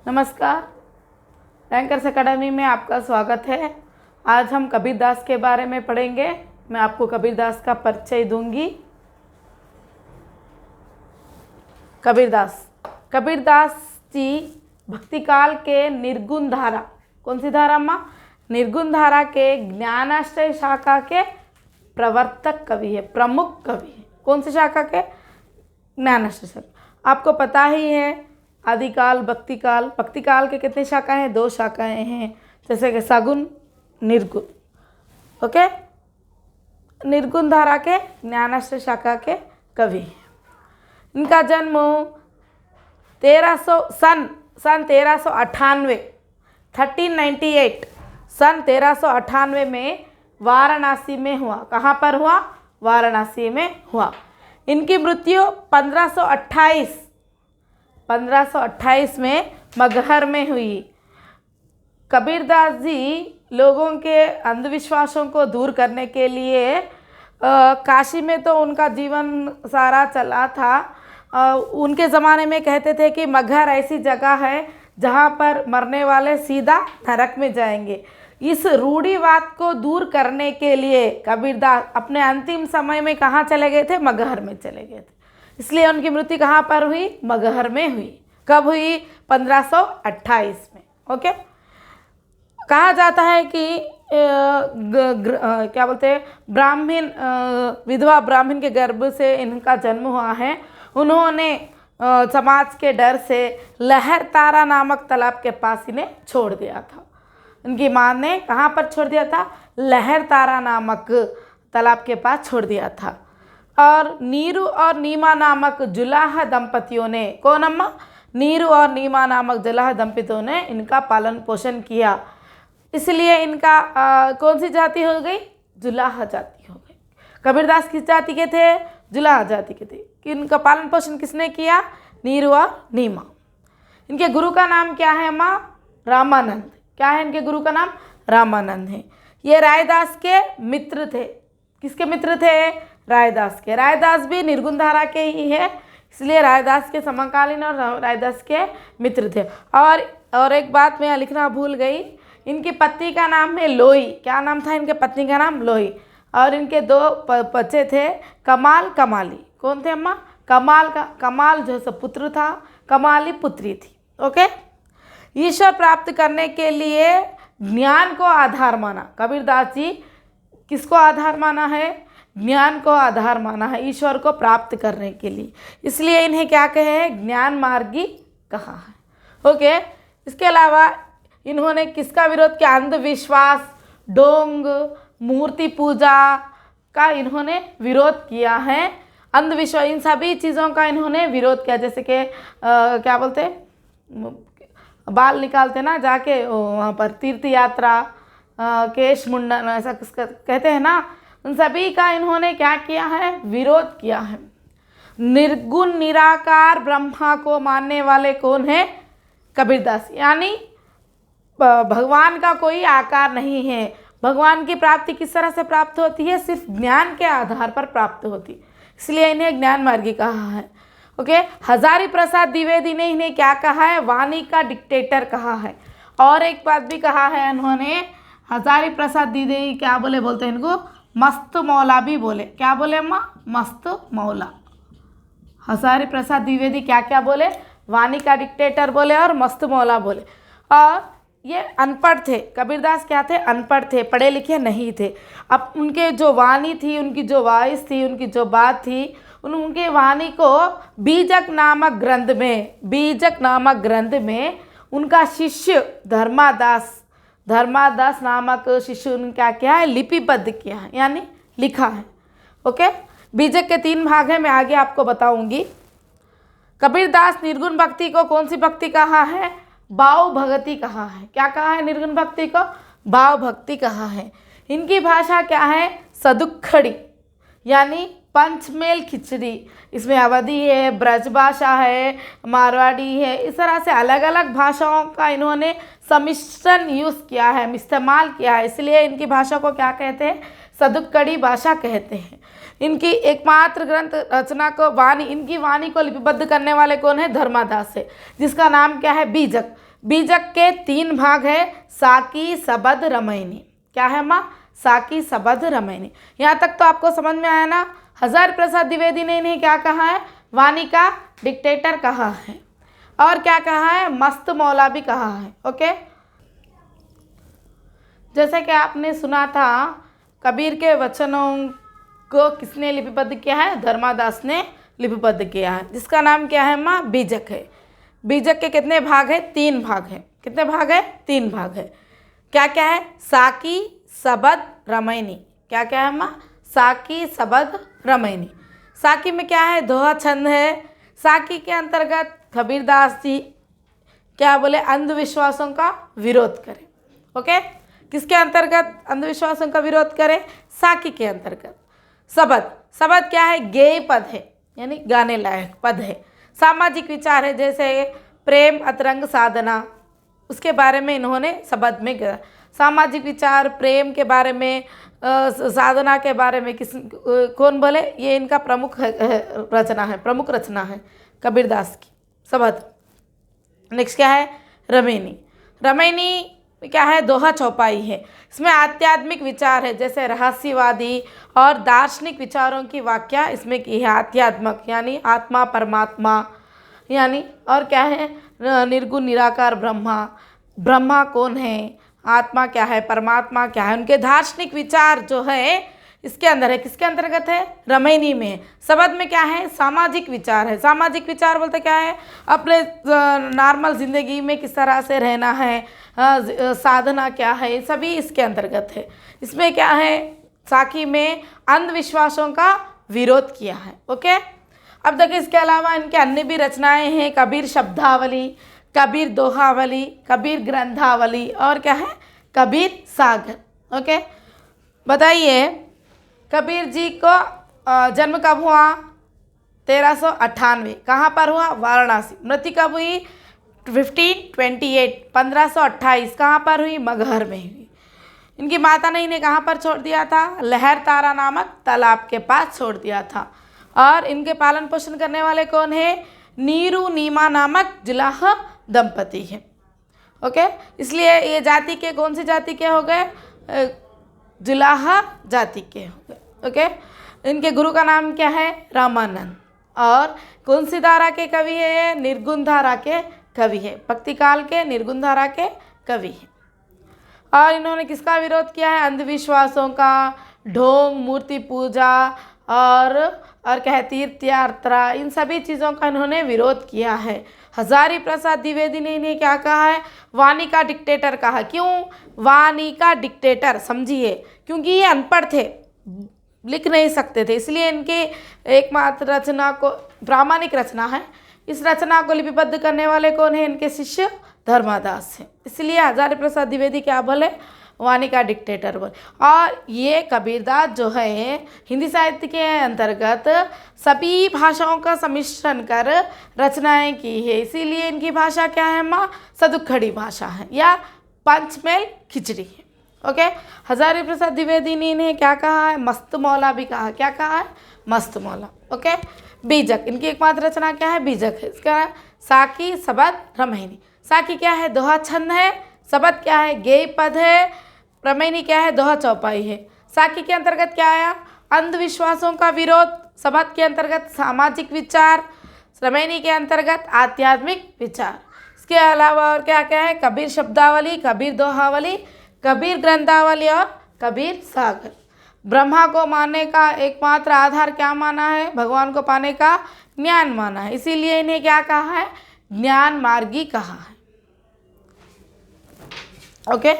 नमस्कार। Rankers academy में आपका स्वागत है। आज हम कबीरदास के बारे में पढ़ेंगे। मैं आपको कबीरदास का परिचय दूंगी। कबीरदास जी भक्ति काल के निर्गुण धारा, कौन सी धारा माँ? निर्गुण धारा के ज्ञानाश्रय शाखा के प्रवर्तक कवि है, प्रमुख कवि है। कौन सी शाखा के? ज्ञानाश्रय शाखा। आपको पता ही है आदिकाल, भक्ति काल। भक्ति काल के कितनी शाखाएं हैं? 2 शाखाएं हैं, जैसे कि सगुण, निर्गुण। ओके, निर्गुण धारा के ज्ञानाश्रय शाखा के कवि हैं। इनका जन्म सन 1398 1398 सन 1398 में वाराणसी में हुआ। कहाँ पर हुआ? वाराणसी में हुआ। इनकी मृत्यु 1528 में मगहर में हुई। कबीरदास जी लोगों के अंधविश्वासों को दूर करने के लिए काशी में तो उनका जीवन सारा चला था। उनके ज़माने में कहते थे कि मगहर ऐसी जगह है जहाँ पर मरने वाले सीधा नरक में जाएंगे। इस रूढ़िवाद को दूर करने के लिए कबीरदास अपने अंतिम समय में कहाँ चले गए थे? मगहर में चले गए थे। इसलिए उनकी मृत्यु कहाँ पर हुई? मगहर में हुई। कब हुई? 1528 में। ओके, कहा जाता है कि क्या बोलते हैं, ब्राह्मण, विधवा ब्राह्मण के गर्भ से इनका जन्म हुआ है। उन्होंने समाज के डर से लहर तारा नामक तालाब के पास इन्हें छोड़ दिया था। उनकी माँ ने कहाँ पर छोड़ दिया था? लहर तारा नामक तालाब के पास छोड़ दिया था। और नीरू और नीमा नामक जुलाह दंपतियों ने, कौन अम्मा? नीरू और नीमा नामक जुलाह दंपतियों ने इनका पालन पोषण किया। इसलिए इनका कौन सी जाति हो गई? जुलाह जाति हो गई। कबीरदास किस जाति के थे? जुलाह जाति के थे। इनका पालन पोषण किसने किया? नीरू और नीमा। इनके गुरु का नाम क्या है अम्मा? रामानंद। क्या है इनके गुरु का नाम? रामानंद है। ये रायदास के मित्र थे। किसके मित्र थे? रायदास के। रायदास भी निर्गुण धारा के ही है, इसलिए रायदास के समकालीन और रायदास के मित्र थे। और एक बात मैं लिखना भूल गई, इनकी पत्नी का नाम है लोई। क्या नाम था इनके पत्नी का नाम? लोई। और इनके 2 बच्चे थे, कमाल, कमाली। कौन थे अम्मा? कमाल जो है पुत्र था, कमाली पुत्री थी। ओके, ईश्वर प्राप्त करने के लिए ज्ञान को आधार माना। कबीरदास जी किसको आधार माना है? ज्ञान को आधार माना है ईश्वर को प्राप्त करने के लिए। इसलिए इन्हें क्या कहे? ज्ञान मार्गी कहा है। ओके, इसके अलावा इन्होंने किसका विरोध किया? अंधविश्वास, ढोंग, मूर्ति पूजा का इन्होंने विरोध किया है। अंधविश्वास, इन सभी चीज़ों का इन्होंने विरोध किया। जैसे कि क्या बोलते, बाल निकालते ना जाके वहाँ पर, तीर्थ यात्रा, केश मुंडन, ऐसा किसका कहते हैं ना, उन सभी का इन्होंने क्या किया है? विरोध किया है। निर्गुण निराकार ब्रह्मा को मानने वाले कौन है? कबीरदास। यानी भगवान का कोई आकार नहीं है। भगवान की प्राप्ति किस तरह से प्राप्त होती है? सिर्फ ज्ञान के आधार पर प्राप्त होती, इसलिए इन्हें ज्ञान मार्गी कहा है। ओके, हजारी प्रसाद द्विवेदी ने इन्हें क्या कहा है? वाणी का डिक्टेटर कहा है। और एक बात भी कहा है उन्होंने, हजारी प्रसाद द्विवेदी क्या बोलते हैं इनको? मस्त मौला भी बोले। क्या बोले अम्मा? मस्त मौला। हजारी प्रसाद द्विवेदी क्या बोले? वाणी का डिक्टेटर बोले और मस्त मौला बोले। और ये अनपढ़ थे। कबीरदास क्या थे? अनपढ़ थे, पढ़े लिखे नहीं थे। अब उनके जो वाणी थी, उनकी जो वॉइस थी, उनकी जो बात थी, उनके वाणी को बीजक नामक ग्रंथ में उनका शिष्य धर्मादास नामक शिष्य उनका क्या है? लिपिबद्ध किया है, यानी लिखा है। ओके, बीजक के 3 भाग हैं, मैं आगे आपको बताऊंगी। कबीरदास निर्गुण भक्ति को कौन सी भक्ति कहा है? भाव भक्ति कहा है। क्या कहा है? निर्गुण भक्ति को भाव भक्ति कहा है। इनकी भाषा क्या है? सदुक्खड़ी, यानी पंचमेल खिचड़ी। इसमें अवधी है, ब्रज भाषा है, मारवाड़ी है, इस तरह से अलग अलग भाषाओं का इन्होंने सम्मिश्रण यूज़ किया है, इस्तेमाल किया है। इसलिए इनकी भाषा को क्या कहते हैं? सदुक्कड़ी भाषा कहते हैं। इनकी एकमात्र ग्रंथ रचना को इनकी वाणी को लिपिबद्ध करने वाले कौन है? धर्मादास है, जिसका नाम क्या है? बीजक। बीजक के 3 भाग है, साकी, सबद, रमैनी। क्या है माँ? साकी, सबद, रमैनी। यहाँ तक तो आपको समझ में आया ना। हजारी प्रसाद द्विवेदी ने इन्हें क्या कहा है? वाणी का डिक्टेटर कहा है। और क्या कहा है? मस्त मौला भी कहा है। ओके, जैसे कि आपने सुना था, कबीर के वचनों को किसने लिपिबद्ध किया है? धर्मादास ने लिपिबद्ध किया है, जिसका नाम क्या है माँ? बीजक है। बीजक के कितने भाग है? 3 भाग है। कितने भाग है? 3 भाग है। क्या क्या है? साकी, सबद, रमैनी। क्या क्या है माँ? साकी, सबद, रमैनी। साकी में क्या है? दोहा छंद है। साकी के अंतर्गत कबीरदास जी क्या बोले? अंधविश्वासों का विरोध करें। ओके, किसके अंतर्गत अंधविश्वासों का विरोध करें? साकी के अंतर्गत। सबद, सबद क्या है? गेय पद है, यानी गाने लायक पद है। सामाजिक विचार है, जैसे प्रेम, अतरंग, साधना, उसके बारे में इन्होंने सबद में कहा। सामाजिक विचार, प्रेम के बारे में, साधना के बारे में कौन बोले? ये इनका प्रमुख रचना है, प्रमुख रचना है कबीरदास की, सबद। नेक्स्ट क्या है? रमैनी। रमैनी क्या है? दोहा चौपाई है। इसमें आध्यात्मिक विचार है, जैसे रहस्यवादी और दार्शनिक विचारों की व्याख्या इसमें की है। आध्यात्मक यानी आत्मा, परमात्मा, यानी और क्या है? निर्गुण निराकार ब्रह्मा, ब्रह्मा कौन है, आत्मा क्या है, परमात्मा क्या है, उनके दार्शनिक विचार जो है इसके अंदर है। किसके अंतर्गत है? रमैनी में। सबद में क्या है? सामाजिक विचार है। सामाजिक विचार बोलते क्या है? अपने नॉर्मल ज़िंदगी में किस तरह से रहना है, साधना क्या है, सभी इसके अंतर्गत है। इसमें क्या है? साकी में अंधविश्वासों का विरोध किया है। ओके, अब देखिए इसके अलावा इनके अन्य भी रचनाएं हैं। कबीर शब्दावली, कबीर दोहावली, कबीर ग्रंथावली और क्या है? कबीर सागर। ओके, बताइए कबीर जी को जन्म कब हुआ? 1398। कहाँ पर हुआ? वाराणसी। मृत्यु कब हुई? 1528, 1528। कहाँ पर हुई? मगहर में हुई। इनकी माता ने इन्हें कहाँ पर छोड़ दिया था? लहर तारा नामक तालाब के पास छोड़ दिया था। और इनके पालन पोषण करने वाले कौन है? नीरू नीमा नामक जुलाह दंपति है। ओके, इसलिए ये जाति के कौन सी जाति के हो गए? जुलाह जाति के हो गए। ओके, इनके गुरु का नाम क्या है? रामानंद। और कौन सी धारा के कवि है ये? निर्गुण धारा के कवि है। भक्ति काल के निर्गुण धारा के कवि है। और इन्होंने किसका विरोध किया है? अंधविश्वासों का, ढोंग, मूर्ति पूजा और क्या है? तीर्थ यात्रा, इन सभी चीज़ों का इन्होंने विरोध किया है। हजारी प्रसाद द्विवेदी ने इन्हें क्या कहा है? वाणी का डिक्टेटर कहा। क्यों वाणी का डिक्टेटर? समझिए, क्योंकि ये अनपढ़ थे, लिख नहीं सकते थे, इसलिए इनकी एकमात्र रचना को, प्रामाणिक रचना है, इस रचना को लिपिबद्ध करने वाले कौन है? इनके शिष्य धर्मादास हैं। इसलिए हजारी प्रसाद द्विवेदी क्या बोले? वाणी का डिक्टेटर बोले। और ये कबीरदास जो है हिंदी साहित्य के अंतर्गत सभी भाषाओं का सम्मिश्रण कर रचनाएं की है। इसीलिए इनकी भाषा क्या है माँ? सदुखड़ी भाषा है या पंचमेल खिचड़ी है। ओके, हजारी प्रसाद द्विवेदी ने इन्हें क्या कहा है? मस्त मौला भी कहा। क्या कहा है? मस्त मौला। ओके, बीजक, इनकी एकमात्र रचना क्या है? बीजक है। इसका साकी, सबद, रमैनी। साकी क्या है? दोहा छंद है। सबद क्या है? गेय पद है। रमैनी क्या है? दोहा चौपाई है। साकी के अंतर्गत क्या आया? अंधविश्वासों का विरोध। सबद के अंतर्गत सामाजिक विचार। रमैनी के अंतर्गत आध्यात्मिक विचार। इसके अलावा और क्या क्या है? कबीर शब्दावली, कबीर दोहावली, कबीर ग्रंथावली और कबीर सागर। ब्रह्मा को मानने का एकमात्र आधार क्या माना है? भगवान को पाने का ज्ञान माना है। इसीलिए इन्हें क्या कहा है? ज्ञान मार्गी कहा है। ओके।